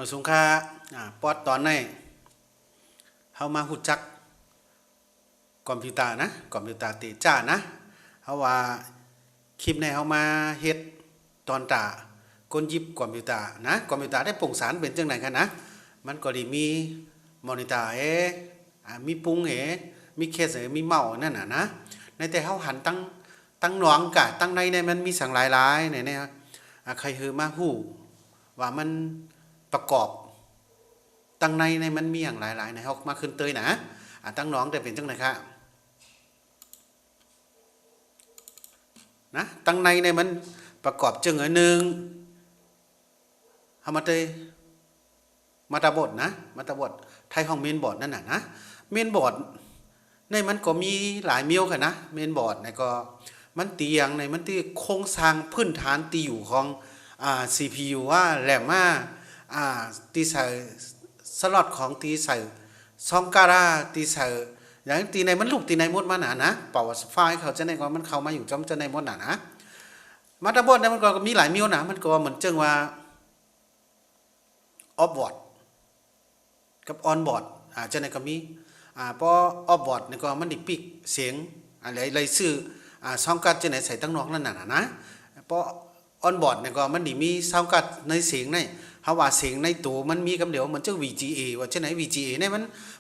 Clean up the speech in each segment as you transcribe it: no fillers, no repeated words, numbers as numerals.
มาสงค่าปอดตอนในเฮามาฮู้จักคอมพิวเตอร์นะคอมพิวเตอร์เตจ้านะเฮาว่าคลิปในเฮามาเฮ็ดตอนตากลยิบคอมพิวเตอร์นะคอมพิวเตอร์ได้โปร่งสารเป็นจังได๋กันนะมันก็ได้มีมอนิเตอร์มีปุ่งมีเคสมีเมาส์นั่นน่ะนะในแต่เฮาหันตั้งหนองกะตั้งในมันมีสังหลายๆเนี่ยใครฮือมาฮู้ว่ามันประกอบตั้งในมันมีอย่างหลายๆในเฮามาขึ้นเตยนะตั้งหนองได้เป็นจังได๋คะนะตั้งในมันประกอบจึงนึงเฮามาเตยมาตาบทนะมาตาบทไทยของเมนบอร์ดนั่นน่ะนะเมนบอร์ดในมันก็มีหลายมิวค่ะนะเมนบอร์ดในก็มันตีอย่างในมันที่โครงสร้างพื้นฐานตีอยู่ของCPU ว่าแหลมมาตีใส่สล็อตของตีใส่ซองการาตีใส่อย่างตีในมันลูกตีในหมดมานะเป่าไฟเขาจะในก็มันเข้ามาอยู่จอมจะในหมดนะมาตาบอร์ดมันก็มีหลายมิวนะมันก็เหมือนจังว่าออฟบอร์ดกับออนบอร์ดจะในก็มีพอออฟบอร์ดนี่ก็มันดิปิกเสียงอะไรซื้อซาวด์การ์ดจะไหนใส่ตั้งนอกนั่นน่ะนะพอออนบอร์ดนี่ก็มันดิมีซาวด์การ์ดในเสียงในเฮาว่าเสียงในตัวมันมีกำเดียวมันจะ VGA ว่าจะไหน VGA เนี่ย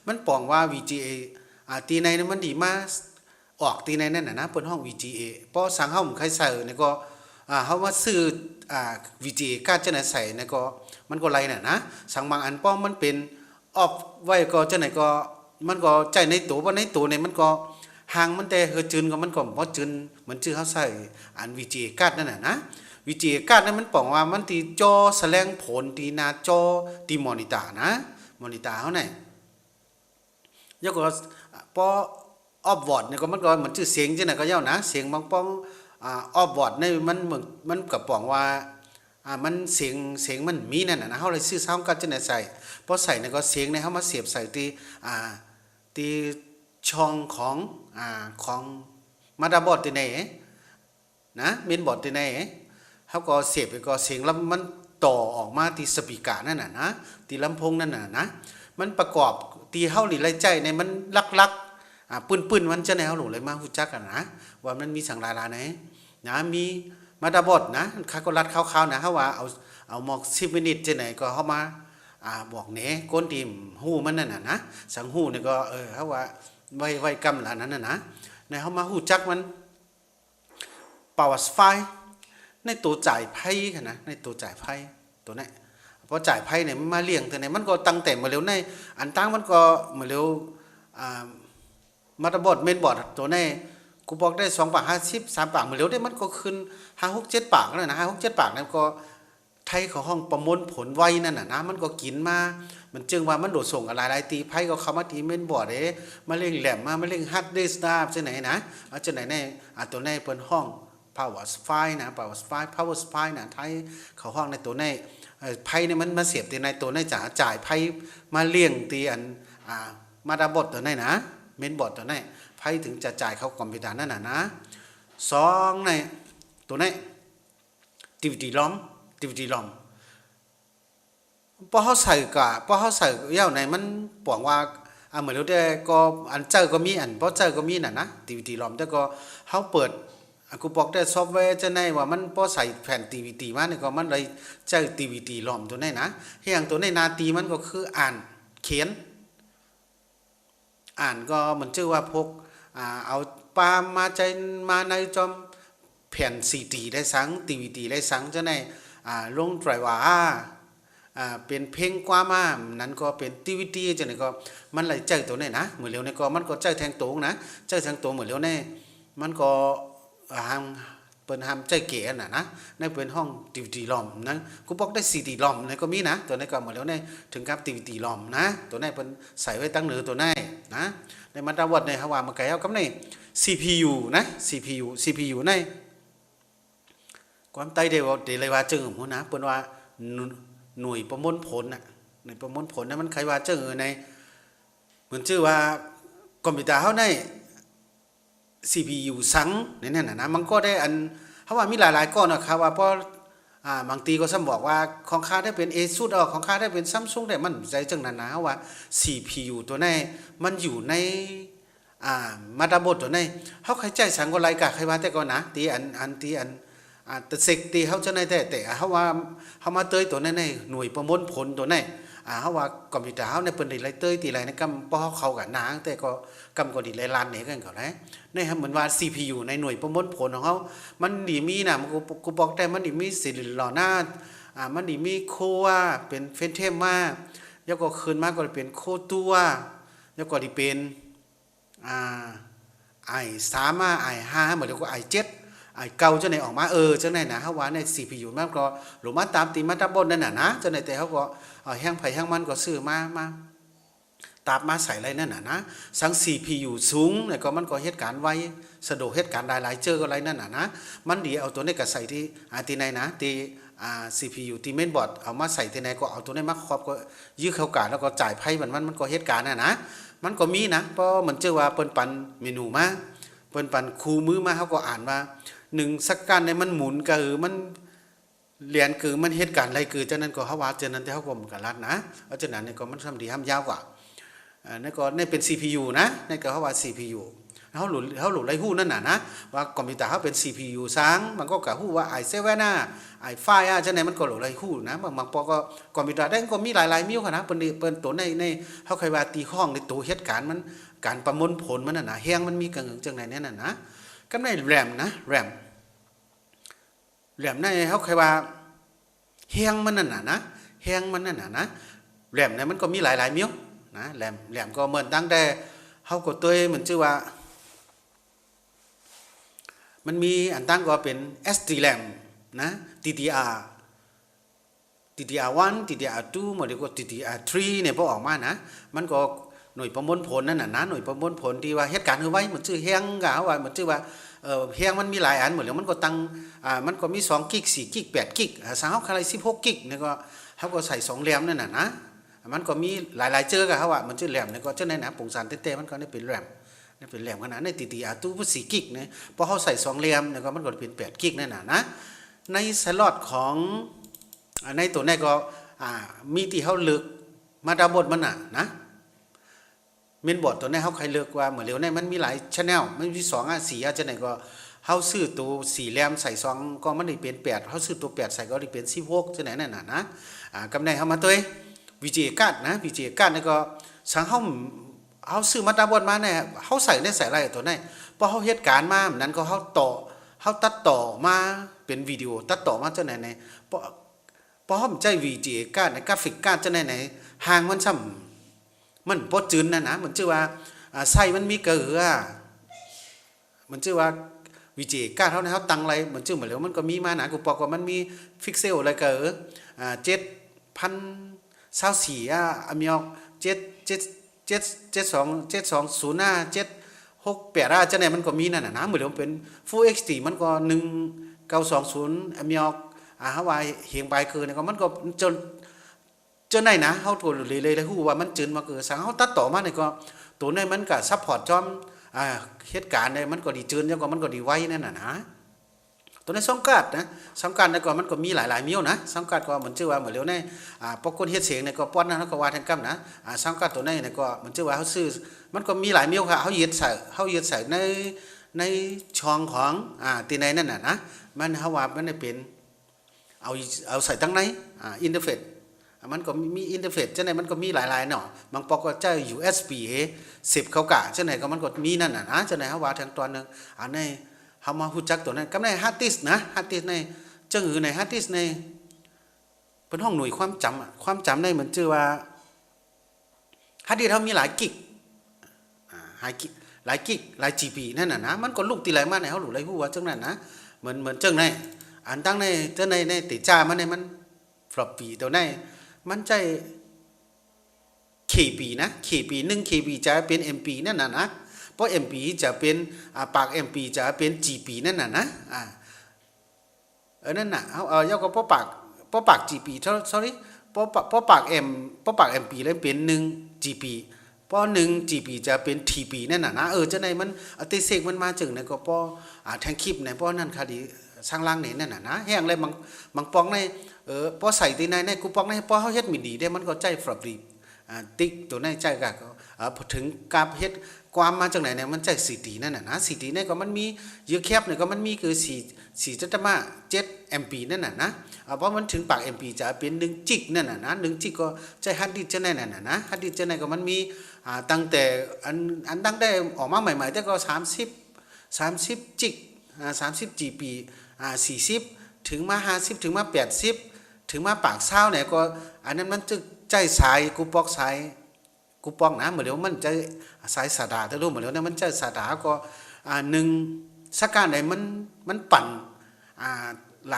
มันปองว่า VGA ตีในนั้นมันดีมาออกตีในนั่นน่ะนะเปิ้นห้อง VGA พอสั่งเฮาใครใส่นี่ก็เฮาว่าซื้อVGA การ์ดจะไหนใส่นี่ก็มันก็ไรน่ะนะสั่งบางอันป้อมมันเป็นออฟไว้ก็จะไหนก็มันก็ใจในตัวบ่ในตัวเนี่ยมันก็ห่างมันแต่เฮอจืนก็มันก็บ่จืนเหมือนชื่อเฮาใส่อัน VGA การ์ดนั่นน่ะนะ VGA การ์ดนั้นมันบอกว่ามันที่จอแสดงผลที่หน้าจอที่มอนิเตอร์นะมอนิเตอร์เฮาเนี่ยยกก็พอออฟวอร์ดเนี่ยก็มันก็เหมือนชื่อเสียงจังได๋ก็ยาวนะเสียงบางป้องออฟวอร์ดเนี่ยมันก็บอกว่ามันเสียงมันมีนั่นน่ะนะเฮาเลยซื้อซาวด์การ์ดจังได๋ใส่พอใส่เนี่ยก็เสียงเนี่ยเฮามาเสียบใส่ที่ช่องของมาดาบอร์ดที่ไหนนะเมนบอร์ดที่ไหนเฮาก็เสียบไปก็เสียงแล้วมันต่อออกมาที่สปีกเกอร์นั่นน่ะนะที่ลำโพงนั่นน่ะนะมันประกอบที่เฮานี่ไล่ใจในมันลักๆปื้นๆมันจะแนวหลูเลยมาฮู้จักกันนะว่ามันมีสังหลายๆนะมีมาดาบอร์ดนะค่าก็รัดคร่าวๆนะเฮาว่าเอาหมอก10มินิจังได๋ก็เฮามาบอกแหนก้นที่ฮู้มันนั่นน่ะนะสังฮู้นี่ก็เฮาว่าไว้กำละนั้นน่ะนะในเฮามาฮู้จักมัน power supply ในตัวจ่ายไพ่ค่ะนะในตัวจ่ายไพ่ตัวนี้พอจ่ายไพ่เนี่ยมันมาเลี้ยงตัวไหนมันก็ตั้งแต่มาเร็วในอันตั้งมันก็มาเร็วมาตาบอร์ดเมนบอร์ดตัวนี้กูบอกได้2 ปาก50 3 ปากมาเร็วได้มันก็ขึ้น5 6 7 ปากแล้วนะ5 6 7 ปากนั้นก็ไทยของห้องประมวลผลไว้นั่นน่ะนะมันก็กินมามันจึงว่ามันโดดส่งอะไรหลายตีไพ่ก็เข้ามาตีเมนบอร์ดมาเล่งแหลมมาเล่งฮาร์ดดิสก์จังไหนนะจังไหนแน่ตัวนี้เปิ้นห้อง power supply นะ power supply นะไทยเขาห้องในตัวนี้ไพ่เนี่ยมันมาเสียบตีในตัวนี้จ่ายไพ่มาเลี้ยงตีอันมาดาบอร์ดตัวนี้นะเมนบอร์ดตัวนี้ไพ่ถึงจะจ่ายเข้าคอมพิวเตอร์นั่นน่ะนะ2ในตัวนี้ DVD ROM พอเฮาใส่ยาวในมันบอกว่าเหมือนแล้วแต่ก็อันเจอก็มีอันบ่เจอก็มีน่ะนะ DVD ROM แต่ก็เฮาเปิดกูบอกได้ซอฟต์แวร์จะไหนว่ามันพอใส่แผ่น DVD มานี่ก็มันเลยเจอ DVD ROM ตัวนี้นะอย่างตัวนี้นาตีมันก็คืออ่านเขียนก็เหมือนชื่อว่าพกเอาปามาใจมาในจอมแผ่น CD ได้สัง DVD ได้สังจะไหนลงไดรเวอร์เป็นเพลงกว่ามานั้นก็เป็น DVD จังได๋ก็มันเลยใจตัวนี้นะเหมือนเร็วนี่ก็มันก็ใจแทงตรงนะใจแทงตัวเหมือนเร็วนี่มันก็ห้ามเปิ้นห้ามใจเก๋น่ะนะในเป็นห้อง DVD ROM นะกูบอกได้ CD ROM นี่ก็มีนะตัวนี้ก็เหมือนแล้วนี่ถึงกับ DVD ROM นะตัวนี้เปิ้นใส่ไว้ตั้งเหนือตัวนี้นะในมาตราวัดในเฮาว่ามาไกลเอากับใน CPU นะ CPU ในความใต้เดียวเลยว่าจึงหัวนะเปิ้นว่าหน่วยประมวลผลน่ะหน่วยประมวลผลนั้นมันใครว่าจึงในเหมือนชื่อว่าคอมพิวเตอร์เฮาในCPU สังนั่นน่ะนะมันก็ได้อันเฮาว่ามีหลายๆก้อนนะครับว่าพอ บางทีก็ซ้ำบอกว่าของข้าได้เป็น ASUS ของข้าได้เป็น Samsung ได้มันใจจังนั้นนะว่า CPU ตัวนี้มันอยู่ในมาตาบอร์ดตัวนี้เฮาใครใจสังก็ไรกะใครว่าแต่ก่อนนะตีอันตีอันแต่เซกตีเฮาจะได้แต่เฮาว่าเฮามาเตยตัวนี้ในหน่วยประมวลผลตัวนี้เฮาว่าคอมพิวเตอร์เฮาในเปิ้นได้ไรเตยตีไรในกำบ่เข้ากันนางแต่ก็กำก็ดีไรล้านนี่กันก็ได้นี่ครับเหมือนว่า CPU ในหน่วยประมวลผลของเฮามันดีมีนะกูบอกแต่มันดีมีสิริหล่อหน้ามันดีมีโคว่าเป็นเฟนเทมมาแล้วก็คืนมาก็เป็นโคตัวแล้วก็ดีเป็นi3 i5 เหมือนแล้วก็ i7 i9 จังไหนออกมาจังไหนนะเฮาว่าใน CPU มันก็หรือมาตามตีมาตามบนนั่นน่ะนะจังไหนแต่เฮาก็แห้งไผแห้งมันก็ซื้อมาตามมาใส่อะไรนั่นน่ะนะสัง CPU สูงแล้วก็มันก็เหตุการณ์ไวสะดวกเหตุการณ์หลายๆเจอก็อะไรนั่นน่ะนะมันดีเอาตัวนี้ก็ใส่ที่ที่ไหนนะที่CPU ที่เมนบอร์ดเอามาใส่ที่ไหนก็เอาตัวนี้มาครอบก็ยื้อเข้ากันแล้วก็จ่ายไพ่มันก็เหตุการณ์นะมันก็มีนะเพราะมันเจอว่าเปิ้นปันเมนูมาเปิ้นปันคู่มือมาเฮาก็อ่านว่า1สักการในมันหมุนก็มันเรียนคือมันเหตุการณ์อะไรคือฉะนั้นก็เฮาว่าฉะนั้นแต่เฮาก็มันก็รัดนะเพราะฉะนั้นนี่ก็มันทำดีทำยาวกว่านั่นก็นี่เป็น CPU นะนั่นก็เฮาว่า CPU เฮาหลุดไรฮู้นั่นน่ะนะว่าคอมพิวเตอร์เฮาเป็น CPU สร้างมันก็กะฮู้ว่า i7 i5 จังไหนมันก็หลุดไรฮู้นะบางปอก็คอมพิวเตอร์ได้ก็มีหลายๆมิ้วค่ะนะเปิ้นตัวในเฮาเคยว่าตีข้องในตัวเหตุการณ์มันการประมวลผลมันน่ะนะแฮงมันมีกังจังไหนเนี่ยน่ะนะก็ในแรมนะแรมในเฮาเคยว่าแฮงมันนั่นน่ะนะแฮงมันนั่นน่ะนะแรมเนี่ยมันก็มีหลายๆมิ้วนะแรมก็เหมือนตั้งแต่เฮาก็ตัวเหมือนชื่อว่ามันมีอันตั้งก็เป็น SDRAM นะ DDR1 DDR2 หมดแล้วก็ DDR3 เนี่ยพอออกมานะมันก็หน่วยประมวลผลนั่นน่ะนะหน่วยประมวลผลที่ว่าเหตุการณ์คือไว้เหมือนชื่อแฮงกะว่าเหมือนชื่อว่าแฮงมันมีหลายอันหมดแล้วมันก็ตั้งมันก็มี2กิก4กิก8กิกถ้าเฮาใคร16กิกเนี่ยก็เฮาก็ใส่2แรมนั่นน่ะนะมันก็มีหลายๆเจอกะเฮาว่ามันชื่อแรมเนี่ยก็จังได๋นะปงสารเต้ๆมันก็ได้เป็นแรมนี่เป็นแรมขนาดในDDR2 4กิกเนี่ยพอเฮาใส่2แรมเนี่ยก็มันก็เป็น8กิกนั่นน่ะนะในสล็อตของในตัวนี้ก็มีที่เฮาเลือกมาดาบอร์ดมันน่ะนะเมนบอร์ดตัวนี้เฮาใครเลือกว่าเหมือนเร็วนี่มันมีหลาย channel มันมี2 4จังได๋ก็เฮาซื้อตัว4แรมใส่2ก็มันได้เป็น8เฮาซื้อตัว8ใส่ก็ได้เป็น16จังได๋นั่นน่ะนะกำไรเฮามาตัว VGA card นะ VGA card นี่ก็สังเฮาซื้อมาดาบอร์ดมาเนี่ยเฮาใส่ได้ใส่อะไรตัวนี้พอเฮาเหตุการณ์มานั้นก็เฮาตัดต่อมาเป็นวิดีโอตัดต่อมาจังได๋เนี่ยพอเฮาใจ VGA card ในกราฟิกการ์ดจังได๋เนี่ยห่างมันซ้ำมันบ่จืนนะมันชื่อว่าไส้มันมีเกลือมันชื่อว่าวิจิก้าเท่านั้นเฮาตั้งอะไรมันชื่อเหมือนแล้วมันก็มีมานะกูบอกว่ามันมีฟิกเซลอะไรก็7,024อเมีย720 768จังได๋มันก็มีนั่นน่ะนะเหมือนแล้วเป็น Full HD มันก็1920อเมียเฮาว่าเฮียงไปคือนี่ก็มันก็จนไหนนะเฮาตัวเลยฮู้ว่ามันจืนมาคือสังเฮาตัดต่อมานี่ก็ตัวนี้มันก็ซัพพอร์ตจอมเหตุการณ์เนี่ยมันก็ดีจืนแล้วก็มันก็ดีไวนั่นน่ะนะตัวนี้สังกัดนะสังกัดแล้วก็มันก็มีหลายๆมิ้วนะสังกัดก็เหมือนชื่อว่าเหมือนเร็วในปกคนเฮ็ดเสียงเนี่ยก็ป้อนนะก็ว่าแทนกำนะสังกัดตัวนี้เนี่ยก็เหมือนชื่อว่าเฮาซื้อมันก็มีหลายมิ้วค่ะเฮายึดใส่ในช่องของที่ไหนนั่นน่ะนะมันเฮาว่ามันได้เป็นเอาใส่ทั้งในอินเทอร์เฟซมันก็มีอินเทอร์เฟซจังได๋มันก็มีหลายๆเนาะบางปอกก็ใช้ USB 10เขากะจังได๋ก็มันก็มีนั่นน่ะนะจังได๋เฮาว่าทางตอนนึงอันนี้เฮามาฮู้จักตัวนั้นกำในฮาร์ดดิสก์นะฮาร์ดดิสก์ในจังหือในฮาร์ดดิสก์ในเพิ่นห้องหน่วยความจำได้เหมือนชื่อว่าฮาร์ดดิสก์เฮามีหลายกิกหลายGB นั่นน่ะนะมันก็ลูกติหลายมาให้เฮารู้เลยฮู้ว่าจังนั้นนะเหมือนจังไหนอันตั้งในติจ้ามันในมันfloppy ตัวนี้มันใจ KB นะ KB 1 KB จะเป็น MB นั่นน่ะนะเพราะ MB จะเป็นปาก MB จะเป็น GB นั่นน่ะนะนั่นน่ะเฮาก็พอปาก GB sorry พอปาก MB แล้วเป็น1 GB พอ1 GB จะเป็น TB นั่นน่ะนะจังได๋มันติเสกมันมาจึงเนี่ยก็พอแทงคลิปเนี่ยพอนั่นค่ะดี สร้างล่างนี่นั่นน่ะนะแห้งเลยบางปองในพอใส่ตีในกูปองในพอเฮาเฮ็ดมีดีได้มันก็ใจฟรอบดีติ๊กตัวในใจก็พอถึงกับเฮ็ดความมาจากไหนเนี่ยมันใจสีดีนั่นน่ะนะสีดีเนี่ยก็มันมีเยอะแคบเนี่ยก็มันมีคือ4.7 MP นั่นน่ะนะเพราะมันถึงปาก MP จะเป็น1จิกนั่นน่ะนะ1จิกก็ใจฮาร์ดดิสก์จะนั่นน่ะนะฮาร์ดดิสก์จะไหนก็มันมีตั้งแต่อันตั้งได้ออกมาใหม่ๆแต่ก็30จิก30 GB 40ถึงมา50ถึงมา80ถึงมาปากเช้าเนี่ยก็อันนั้นมันจะใจสายกูปอกสายกูปองนะเหมือนเดี๋ยวมันจะสายสาดาถ้ารู้เหมือนเดี๋ยวนั้นมันจะสาดาก็1สักการไหนมันปั่นหล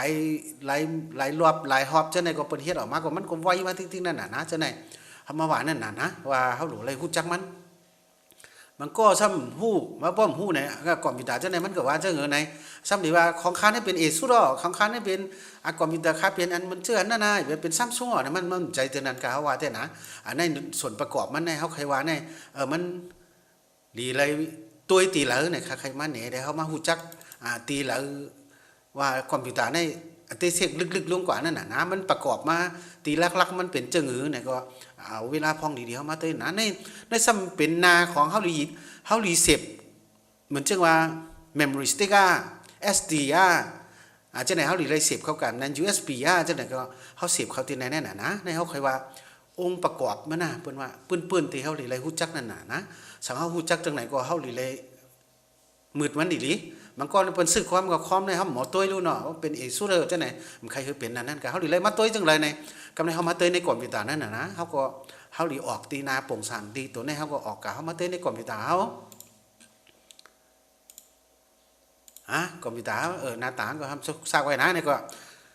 ายรอบหลายฮอบจังได๋ก็เปิ้นเฮ็ดออกมาก็มันก็ไวมาทิ้งๆนั่นน่ะนะจังได๋เฮามาว่านั่นน่ะนะว่าเฮารู้อะไรฮู้จักมันก็ซ้ำฮู้มาป้อมฮู้เนี่ยก็คอมพิวเตอร์จังได๋มันก็ว่าจังไหนซ้ำที่ว่าของค้านี่เป็น ASUS ของค้านี่เป็นคอมพิวเตอร์ค้าเป็นอันมันชื่ออันนั้นน่ะเป็น Samsung น่ะมันใจเท่านั้นก็เฮาว่าแต่นะอันในส่วนประกอบมันในเฮาใครว่าในมันดีเลยตัวตีเหลอเนี่ยใครมาแหน่ได้เฮามาฮู้จักตีเหลอว่าคอมพิวเตอร์ในเตเช็คลึกๆลงกว่านั่นน่ะนะมันประกอบมาตีลักๆมันเป็นจังหือเนี่ยก็เอาเวลาพองดีๆเฮามาเตยนะในซ้ำเป็นนาของเฮารีเซฟเหมือนจังว่า memory stick SD จังไหนเฮารีเซฟเข้ากันนั้น USB จังไหนก็เฮาเซฟเข้าที่ไหนนั่นน่ะนะในเฮาค่อยว่าองค์ประกอบมันน่ะเพิ่นว่าปื้นๆที่เฮารีฮู้จักนั่นน่ะนะสังเฮาฮู้จักจังไหนก็เฮารีมืดมันอีหลีมันก็เปิ้นซื้อความกับความในเฮาหมอต้วยรู้เนาะว่าเป็นASUSจังไหนมันใครคือเป็นนั่นก็เฮารีมาต้วยจังไรในกำในเฮามาต้วยในคอมพิวเตอร์นั่นน่ะนะเฮาก็เฮารีออกตีนาโปร่งสางดีตัวในเฮาก็ออกกะเฮามาต้วยในคอมพิวเตอร์เฮาคอมพิวเตอร์หน้าตาก็ทำสร้างไว้นะนี่ก็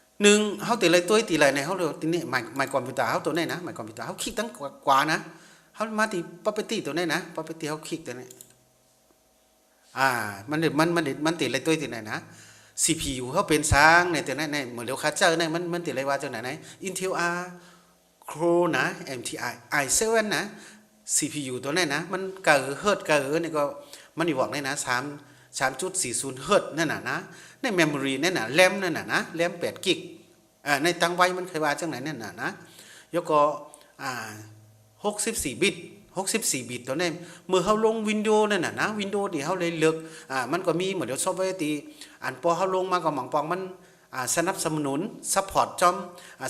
1เฮาตีไรต้วยตีไรในเฮาเรียกตีนี่ไมคอมพิวเตอร์เฮาตัวนี้นะไมคอมพิวเตอร์เฮาคลิกตั้งกว่านะเฮามาที่ property ตัวนี้นะ property เฮาคลิกตัวนี้มันติดอะไรตัวติดไหนนะ CPU เขาเป็นสร้างในตัวนั้นในเหมือนเดี๋ยวคาเจอร์ในมันติดอะไรว่าจังไหนนะ Intel Core นะ MTI i7 นะ CPU ตัวนั้นนะมันเกิดเฮิร์ตเกิดนี่ก็มันบอกได้นะ3.40 เฮิร์ตนั่นน่ะนะใน memory นั่นน่ะแรมนั่นน่ะนะแรม8กิกในตั้งไว้มันเคยว่าจังไหนนั่นน่ะนะแล้วก็64บิตตัวนี้เมื่อเฮาลง Windows นั่นน่ะนะ Windows นี่เฮาเลยเลือกมันก็มีเหมือนเดี๋ยวซอฟต์แวร์ที่อันพอเฮาลงมาก็หม่องปองมันสนับสนุนซัพพอร์ตจอม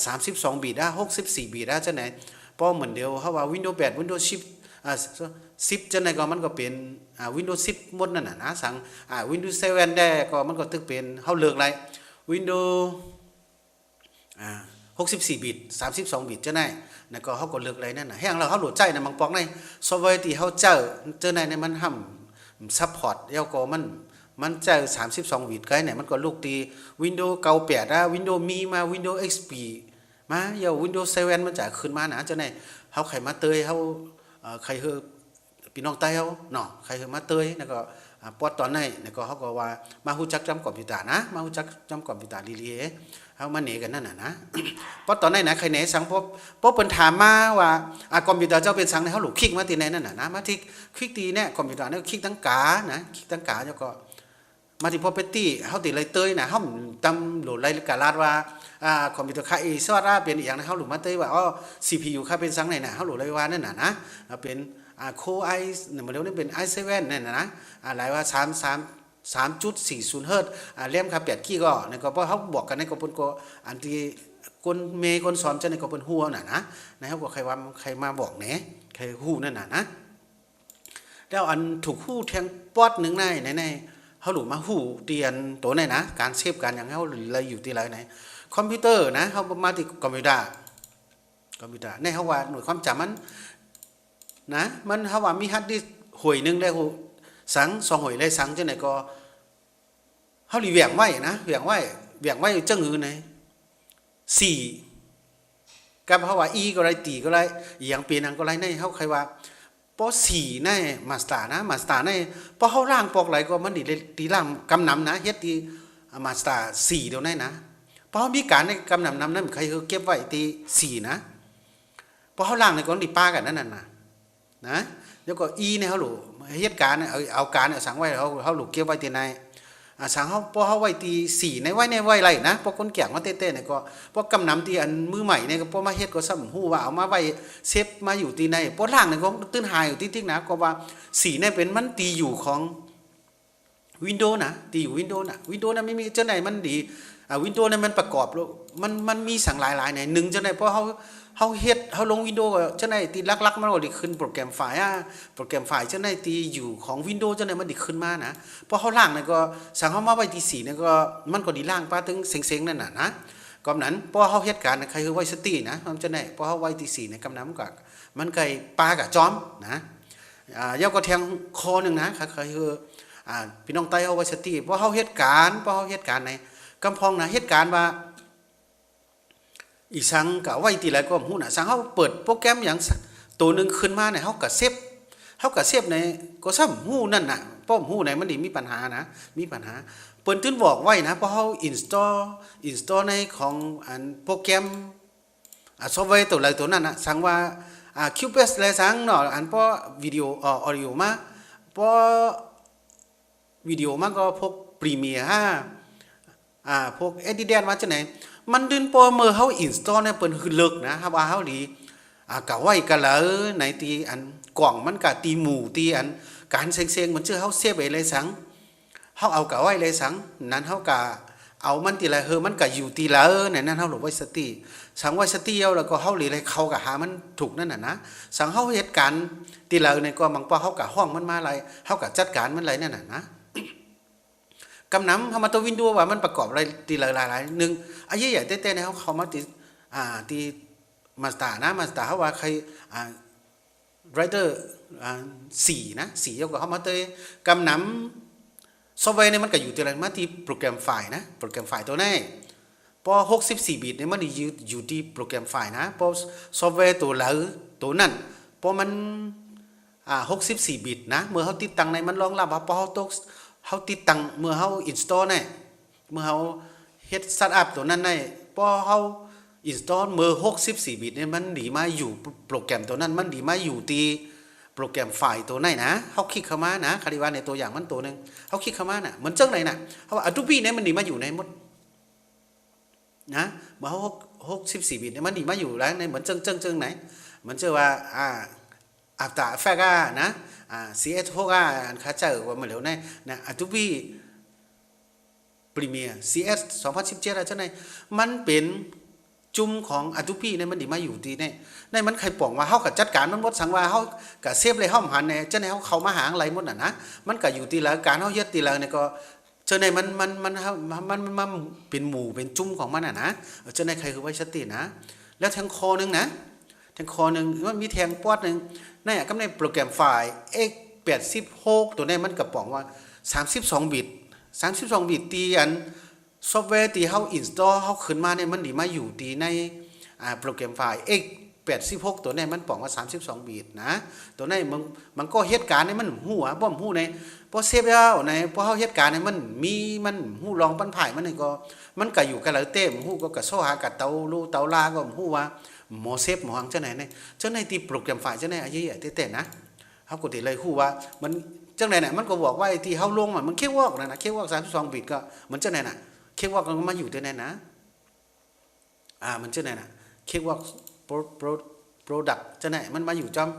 32บิต64บิตจังไหนพอเหมือนเดียวเฮาว่า Windows 8 Windows 10จังไหนก็มันก็เป็นWindows 10หมดนั่นน่ะนะสั่งWindows 7ได้ก็มันก็ตึกเป็นเฮาเลือกไร Windows 64บิต32บิตจังไหนนั่นก็เฮาก็เลือกอะไรนั่นน่ะแฮงแล้วเฮาโหลดใจน่ะบางปองในซอฟต์แวร์ที่เฮาเจอในมันทำซัพพอร์ตแล้วก็มันเจอ32บิตไกเนี่ยมันก็ลูกตี Windows 98 Windows มีมา Windows XP มาอย่า Windows 7มันจะขึ้นมานะจังไหนเฮาใครมาเตยเฮาใครเฮอพี่น้องใต้เฮาเนาะใครเฮอมาเตยแล้วก็ปอดตอนไหนแล้วก็เฮาก็ว่ามาฮู้จักจำคอมพิวเตอร์นะมาฮู้จักจำคอมพิวเตอร์ลีเฮามาเหนกันนั่นน่ะนะเพราะตอนนั้นนะใครเหนสังพบเปิ้นถามมาว่าคอมพิวเตอร์เจ้าเป็นสังในเฮาหลุคลิกมาที่ไหนนั่นน่ะนะมาที่คลิกตีเนี่ยคอมพิวเตอร์เนี่ยคลิกตั้งกานะคลิกตั้งกาแล้วก็มาที่ property เฮาติเลยเตยนะเฮาตำโหลดรายการลาดว่าคอมพิวเตอร์ค่าซอดเป็นอีหยังนะเฮาหลุมาเตยว่าCPU ค่าเป็นสังไหนน่ะเฮาหลุเลยว่านั่นน่ะนะเป็นCore i เนี่ยมันเรียกว่าเป็น i7 นั่นน่ะนะหลายว่า3.40 เฮิรตซ์แรมครับ8กิกก็นี่ก็เพราะเฮาบอกกันในก็เพิ่นก็อันที่คนสอนจังได๋ก็เพิ่นฮู้น่ะนะเฮาก็ใครมาบอกแหนใครฮู้นั่นน่ะนะแล้วอันถูกฮู้แทงปอดนึงในเฮาหลุมาฮู้เตียนตัวไหนนะการเซฟการหยังเฮาเลยอยู่ที่ไหนคอมพิวเตอร์นะเฮามาที่คอมพิวเตอร์ในเฮาว่าหน่วยความจำมันนะมันเฮาว่ามีฮาร์ดดิสก์ห่วยนึงได้ฮู้สัง2ห่วยเลยสังจังได๋ก็เฮารีแหวงไว้นะแหวงไว้จังหือไหน4กับเฮาว่า E ก็ได้ตีก็ได้อีหยังเป็นอันก็ได้ในเฮาใครว่าป4ในมาสเตอร์นะมาสเตอร์ในพอเฮาล่างปอกไหลก็มันนี่ตีล่างกำนำนะเฮ็ดที่มาสเตอร์4เดี๋ยวนั้นนะพอเฮามีการในกำนำนั้นใครเก็บไว้ที่4นะพอเฮาล่างในก็นี่ป้ากันนั่นน่ะนะแล้วก็ E เนี่ยเฮาหลูเฮ็ดการเอาการสั่งไว้เฮาหลูเก็บไว้ที่ไหน สังเฮาพอเฮาไว้ตีสีในไว้ไรนะพอคนแก่งมาเต้ๆเนี่ยก็พอกำนำที่อันมือใหม่เนี่ยก็พอมาเฮ็ดก็ซ้ำฮู้ว่าเอามาไว้เซฟมาอยู่ที่ในพอล่างเนี่ยก็ตื้นหายอยู่ที่นะก็ว่าสีเนี่ยเป็นมันตีอยู่ของวินโดว์นะตีอยู่วินโดว์นะไม่มีเจ้าไหนมันดีวินโดว์เนี่ยมันประกอบแล้วมันมีสั่งหลายๆไหนหนึ่งเจ้าไหนเพราะเฮาเฮ็ดเฮาลงวินโดว์ก็เจ้าไหนตีลักๆมันก็ได้ขึ้นโปรแกรมไฟล์โปรแกรมไฟล์เจ้าไหนตีอยู่ของวินโดว์เจ้าไหนมันได้ขึ้นมานะพอเฮาล่างเนี่ยก็สั่งเฮามาไว้ที่4เนี่ยก็มันก็ดีล่างป้าถึงเซ็งๆนั่นน่ะนะก็นั้นพอเฮาเฮ็ดการใครคือไว้สตินะมันเจ้าไหนพอเฮาไว้ที่4เนี่ยกำนำก็มันไก่ปลากับจอมนะยาวก็แทงคอนึงนะใครคือพี่น้องไต้เฮาไว้สติพอเฮาเฮ็ดการในกำพองนะเหตุการณ์ว่าอีสังก็ไว้ที่ไรก็ฮู้น่ะสังเฮาเปิดโปรแกรมหยังตัวนึงขึ้นมาเนี่ยเฮาก็เซฟในก็ซ้ำฮู้นั่นน่ะป้อมฮู้ไหนมันมีปัญหานะมีปัญหาเปิ้นตื้นบอกไว้นะพอเฮาinstall ในของอันโปรแกรมซอฟต์แวร์ตัวไรตัวนั้นน่ะสังว่าCubase เลยสังเนาะอันพอวิดีโอaudio มาพอวิดีโอมันก็พวก Premiere พวก Editor มาจังไหนมันดึงพอเมื่อเฮาอินสตอลเนี่ยเปิ้นคือเลิกนะครับว่าเฮาดีก็ไว้ก็แล้วในตีอันกล่องมันก็ตีหมู่ตีอันการเซ็งๆมันชื่อเฮาเซฟไว้เลยสังเฮาเอาก็ไว้เลยสังนั้นเฮาก็เอามันตีละมันก็อยู่ตีละในนั้นเฮาหลบไว้สติสังไว้สติเอาแล้วก็เฮาหลีเลยเขาก็หามันถูกนั่นน่ะนะสังเฮาเฮ็ดการตีละเนี่ยก็บางปอเฮาก็ห้องมันมาอะไรเฮาก็จัดการมันอะไรนั่นน่ะนะกำนำเฮามาตัววินโดว์ว่ามันประกอบอะไรตีหลายๆนึงใหญ่ๆเต้ๆเนี่ยเขามาตีมาสตาร์นะมาสตาร์เฮาว่าใครไรเดอร์4นะ4ยกก็เฮามาเตกำนำซอฟต์แวร์เนี่ยมันก็อยู่ที่อะไรมาที่โปรแกรมไฟล์นะโปรแกรมไฟล์ตัวนี้พอ64บิตเนี่ยมันอยู่ที่โปรแกรมไฟล์นะพอซอฟต์แวร์ตัวแล้วตัวนั้นพอมัน64บิตนะเมื่อเฮาติดตั้งในมันรองรับว่าพอเฮาติดตั้งเมื่อเฮาอินสตอลเนี่ยเมื่อเฮาเฮ็ดสตาร์ทอัพตัวนั้นได้พอเฮาอินสตอลเมื่อ64บิตเนี่ยมันดีมาอยู่โปรแกรมตัวนั้นมันดีมาอยู่ที่โปรแกรมไฟล์ตัวไหนนะเฮาคลิกเข้ามานะคาริว่าในตัวอย่างมันตัวนึงเฮาคลิกเข้ามาน่ะเหมือนจังไหนน่ะเฮาว่า Adobe เนี่ยมันดีมาอยู่ในหมดนะเมื่อเฮา64บิตเนี่ยมันดีมาอยู่แล้วในเหมือนจังไหนเหมือนเจอว่าAfter Effects นะCS6 อันค่าเจอว่ามาแล้วนะ Adobe Premiere CS 2017จังไหนมันเป็นจุ่มของ Adobe เนี่ยมันดีมาอยู่ที่ในมันใครป่องว่าเฮาก็จัดการมันหมดสังว่าเฮาก็เซฟเลยเฮาหันเนี่ยจังไหนเฮาเข้ามาหาอะไรหมดน่ะนะมันก็อยู่ที่ละการเฮาเฮ็ดที่ละเนี่ยก็จังไหนมันเป็นหมู่เป็นจุ่มของมันน่ะนะจังไหนใครคือไว้สตินะแล้วแทงคอนึงนะแทงคอนึงมันมีแทงปอดนึงในกำในโปรแกรมไฟล์ x86 ตัวนี้มันก็ป่องว่า32บิตตีอันซอฟต์แวร์ที่เฮาอินสตอลเฮาขึ้นมาเนี่ยมันดีมาอยู่ที่ในโปรแกรมไฟล์ x86 ตัวนี้มันป่องว่า32บิตนะตัวนี้มันก็เหตุการณ์นี่มันฮู้บ่ฮู้ในพอเซฟแล้วในพอเฮาเหตุการณ์นี่มันฮู้ลองปันไผมันนี่ก็มันก็อยู่กับแล้วเต้มฮู้ก็โซหากับเตาลูเตาลาก็ฮู้ว่าหมอเซฟหมอหังจังไหนเนี่ยจังไหนที่โปรแกรมไฟล์จังไหนใหญ่ๆเต้ๆนะเฮาก็สิเลยฮู้ว่ามันจังไหนน่ะมันก็บอกว่าที่เฮาลงมันเควอกนั่นน่ะเควอก32บิตก็มันจังไหนน่ะเควอกมันมาอยู่ที่ไหนนะมันจังไหนน่ะเควอกโปรดักต์จังไหนมันมาอยู่จอม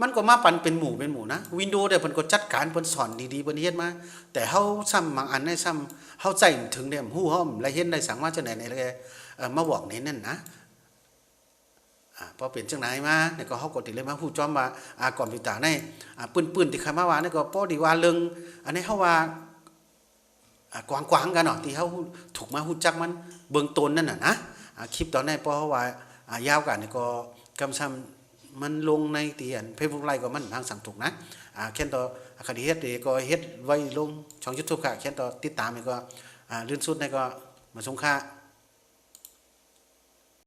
มันก็มาปันเป็นหมู่นะวินโดว์เนี่ยเพิ่นก็จัดการเพิ่นสอนดีๆเพิ่นเฮ็ดมาแต่เฮาซ้ำบางอันได้ซ้ำเฮาใจถึงเนี่ยฮู้เฮาละเฮ็ดได้สังว่าจังไหนเลยมาบอกในนั้นนะพอเปลี่ยนจังไหนมาเนี่ยก็เฮาก็ติเลยมาฮู้จอมว่าคอมพิวเตอร์ในปืนๆที่ใครมาว่านี่ก็พอดีว่าเรื่องอันนี้เฮาว่ากว้างๆกันเนาะที่เฮาถูกมาฮู้จักมันเบื้องต้นนั่นน่ะนะคลิปตอนนี้พอเฮาว่ายาวกันนี่ก็กำซ้ำมันลงในที่อัน Facebook Live ก็มันทางสั่งถูกนะแค่นต่อคดีเฮ็ดก็เฮ็ดไว้ลงช่อง YouTube ค่ะแค่นต่อติดตามนี่ก็ลื่นสุดนี่ก็มาสงค่า